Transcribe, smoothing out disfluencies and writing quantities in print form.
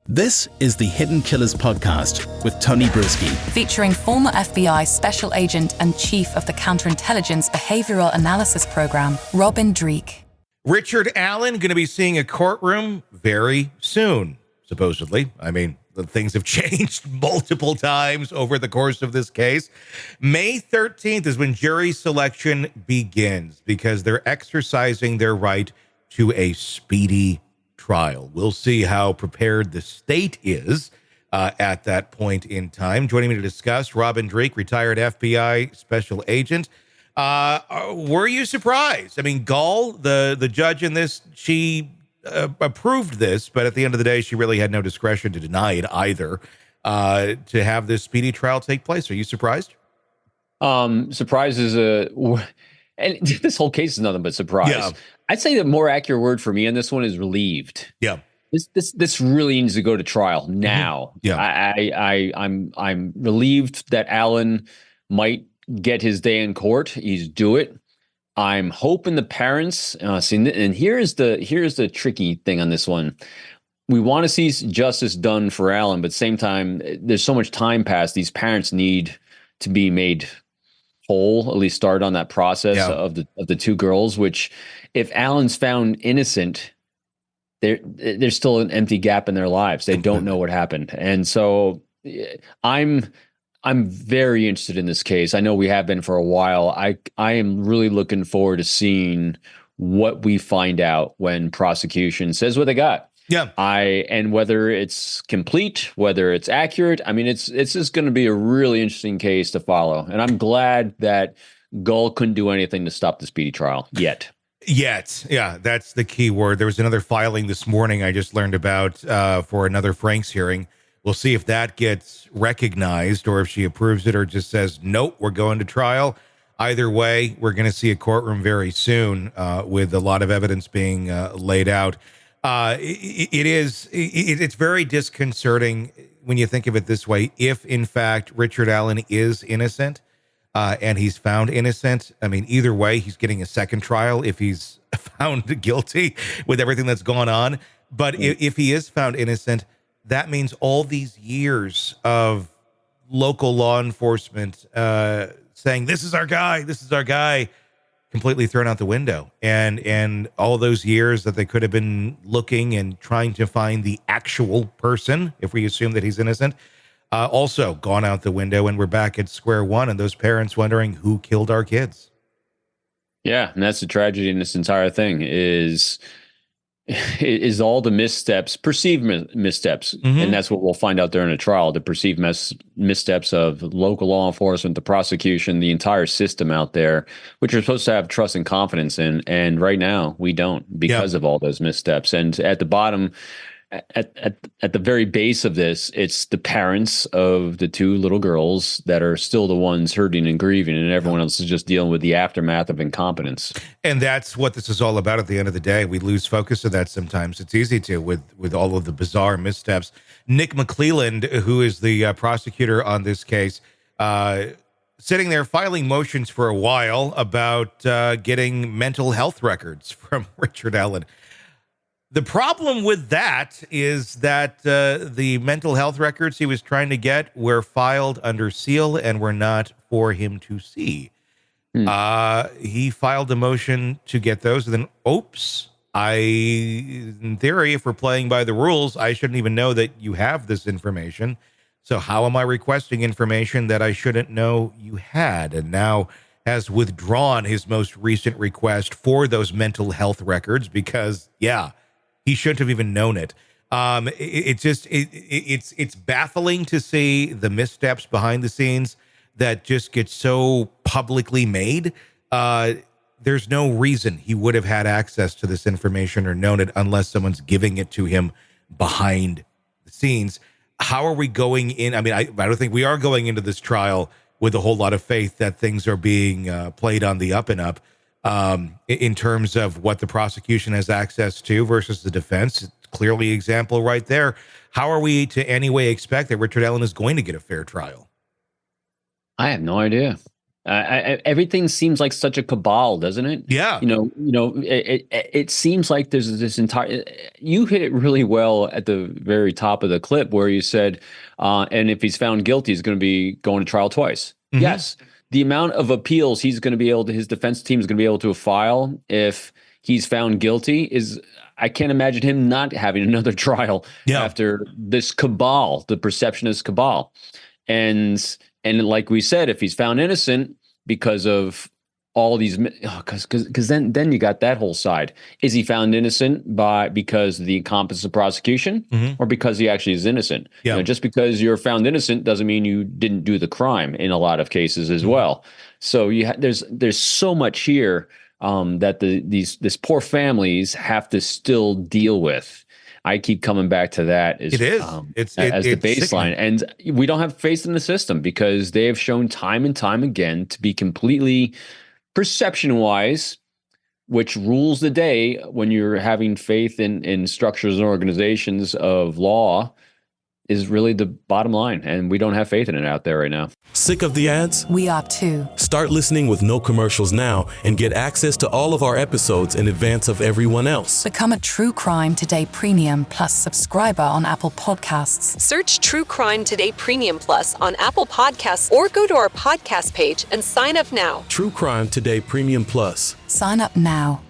This is the Hidden Killers podcast with Tony Brueski. Featuring former FBI Special Agent and Chief of the Counterintelligence Behavioral Analysis Program, Robin Dreeke. Richard Allen going to be seeing a courtroom very soon, supposedly. I mean, things have changed multiple times over the course of this case. May 13th is when jury selection begins because they're exercising their right to a speedy trial. We'll see how prepared the state is at that point in time. Joining me to discuss, Robin Dreeke, retired FBI special agent. Were you surprised? I mean, Gall, the judge in this, she approved this, but at the end of the day, she really had no discretion to deny it either, to have this speedy trial take place. Are you surprised? Surprise is and this whole case is nothing but surprise. Yeah. I'd say the more accurate word for me on this one is relieved. Yeah. This really needs to go to trial now. Yeah. I'm relieved that Allen might get his day in court. He's due it. I'm hoping the parents and here's the tricky thing on this one. We want to see justice done for Allen, but at the same time, there's so much time passed. These parents need to be made whole, at least start on that process of the two girls, which if Allen's found innocent, there's still an empty gap in their lives. They don't know what happened. And so I'm very interested in this case. I know we have been for a while. I am really looking forward to seeing what we find out when prosecution says what they got. Yeah. And whether it's complete, whether it's accurate. I mean, it's just going to be a really interesting case to follow. And I'm glad that Gull couldn't do anything to stop the speedy trial yet. Yeah, that's the key word. There was another filing this morning I just learned about for another Franks hearing. We'll see if that gets recognized or if she approves it or just says, nope, we're going to trial. Either way, we're going to see a courtroom very soon with a lot of evidence being laid out. It's very disconcerting when you think of it this way. If, in fact, Richard Allen is innocent and he's found innocent, I mean, either way, he's getting a second trial if he's found guilty with everything that's gone on. But if he is found innocent, that means all these years of local law enforcement saying, this is our guy, completely thrown out the window. And all those years that they could have been looking and trying to find the actual person, if we assume that he's innocent, also gone out the window. And we're back at square one. And those parents wondering who killed our kids. Yeah. And that's the tragedy in this entire thing is all the missteps, perceived missteps. Mm-hmm. And that's what we'll find out during a trial, the perceived missteps of local law enforcement, the prosecution, the entire system out there, which we're supposed to have trust and confidence in. And right now we don't because of all those missteps. And at the bottom, at the very base of this, it's the parents of the two little girls that are still the ones hurting and grieving, and everyone else is just dealing with the aftermath of incompetence. And that's what this is all about at the end of the day. We lose focus of that sometimes. It's easy to with all of the bizarre missteps. Nick McClelland, who is the prosecutor on this case, sitting there filing motions for a while about getting mental health records from Richard Allen. The problem with that is that the mental health records he was trying to get were filed under seal and were not for him to see. He filed a motion to get those, and then, in theory, if we're playing by the rules, I shouldn't even know that you have this information. So how am I requesting information that I shouldn't know you had? And now has withdrawn his most recent request for those mental health records because, he shouldn't have even known it. It's baffling to see the missteps behind the scenes that just get so publicly made. There's no reason he would have had access to this information or known it unless someone's giving it to him behind the scenes. How are we going in? I mean, I don't think we are going into this trial with a whole lot of faith that things are being played on the up and up. In terms of what the prosecution has access to versus the defense. It's clearly an example right there. How are we to any way expect that Richard Allen is going to get a fair trial? I have no idea. Everything seems like such a cabal, doesn't it? Yeah. It seems like there's this entire. You hit it really well at the very top of the clip where you said, and if he's found guilty, he's going to be going to trial twice. Mm-hmm. Yes, the amount of appeals his defense team is going to be able to file if he's found guilty is. I can't imagine him not having another trial after this cabal, the perceptionist cabal, and like we said, if he's found innocent because of all these, because then you got that whole side. Is he found innocent because of the incompetence of prosecution, or because he actually is innocent? Yeah. Just because you're found innocent doesn't mean you didn't do the crime in a lot of cases as well. So there's so much here that these poor families have to still deal with. I keep coming back to that as the baseline. And we don't have faith in the system because they have shown time and time again to be completely perception-wise, which rules the day when you're having faith in structures and organizations of law, is really the bottom line. And we don't have faith in it out there right now. Sick of the ads? We are too. Start listening with no commercials now and get access to all of our episodes in advance of everyone else. Become a True Crime Today Premium Plus subscriber on Apple Podcasts. Search True Crime Today Premium Plus on Apple Podcasts or go to our podcast page and sign up now. True Crime Today Premium Plus. Sign up now.